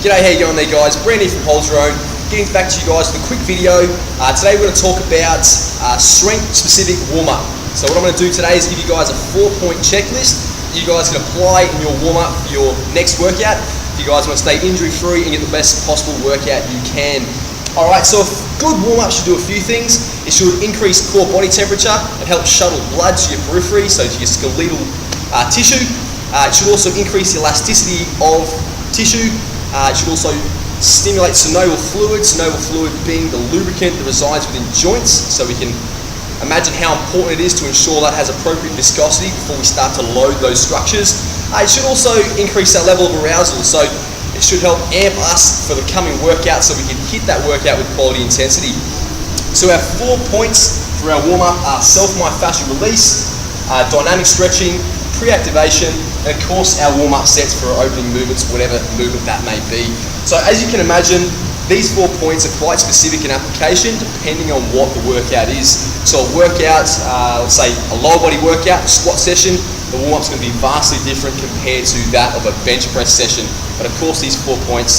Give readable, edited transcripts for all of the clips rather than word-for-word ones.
G'day, how you going there guys? Brand new from Hold Your Own. Getting back to you guys with a quick video. Today we're going to talk about strength specific warm-up. So what I'm going to do today is give you guys a 4-point checklist you guys can apply in your warm-up for your next workout. If you guys want to stay injury free and get the best possible workout you can. Alright, so a good warm-up should do a few things. It should increase core body temperature. It helps shuttle blood to your periphery, so to your skeletal tissue. It should also increase the elasticity of tissue. It should also stimulate synovial fluid being the lubricant that resides within joints, so we can imagine how important it is to ensure that has appropriate viscosity before we start to load those structures. It should also increase that level of arousal, so it should help amp us for the coming workout so we can hit that workout with quality intensity. So our 4 points for our warm-up are self-myofascial release, dynamic stretching, pre-activation, and of course our warm-up sets for our opening movements, whatever movement that may be. So as you can imagine, these 4 points are quite specific in application depending on what the workout is. So a workout, let's say a lower body workout, a squat session, the warm-up's going to be vastly different compared to that of a bench press session. But of course these 4 points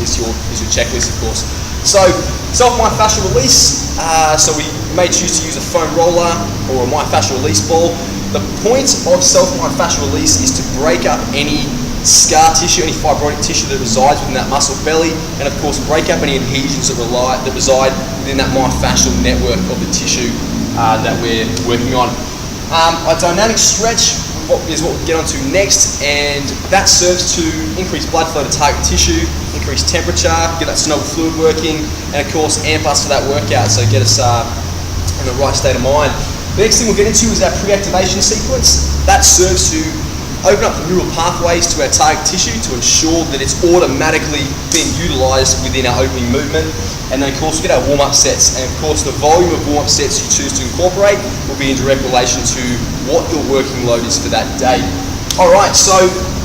is your checklist, of course. So self-myofascial release, so we may choose to use a foam roller or a myofascial release ball. The point of self-myofascial release is to break up any scar tissue, any fibrotic tissue that resides within that muscle belly, and of course break up any adhesions that reside within that myofascial network of the tissue that we're working on. A dynamic stretch is what we'll get onto next, and that serves to increase blood flow to target tissue, increase temperature, get that synovial fluid working, and of course amp us for that workout, so get us in the right state of mind. The next thing we'll get into is our pre-activation sequence. That serves to open up the neural pathways to our target tissue to ensure that it's automatically being utilised within our opening movement. And then of course we get our warm-up sets, and of course the volume of warm-up sets you choose to incorporate will be in direct relation to what your working load is for that day. Alright, so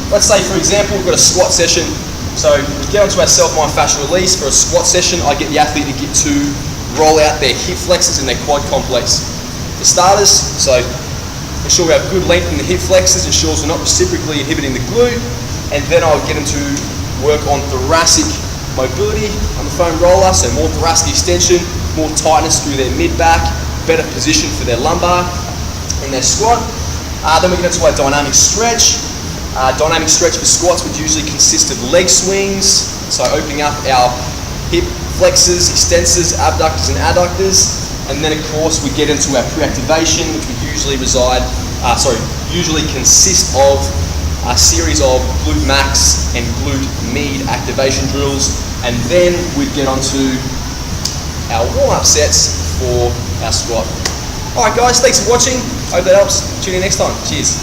let's say for example we've got a squat session. So we get onto our self-myofascial release. For a squat session I get the athlete to roll out their hip flexors and their quad complex. For starters, so ensure we have good length in the hip flexors, ensures we're not reciprocally inhibiting the glute, and then I'll get them to work on thoracic mobility on the foam roller, so more thoracic extension, more tightness through their mid-back, better position for their lumbar in their squat. Then we get into our dynamic stretch. Dynamic stretch for squats would usually consist of leg swings, so opening up our hip flexors, extensors, abductors and adductors. And then of course we get into our pre-activation, which would usually consist of a series of glute max and glute med activation drills, and then we'd get onto our warm-up sets for our squat. Alright guys, thanks for watching. Hope that helps. Tune in next time. Cheers.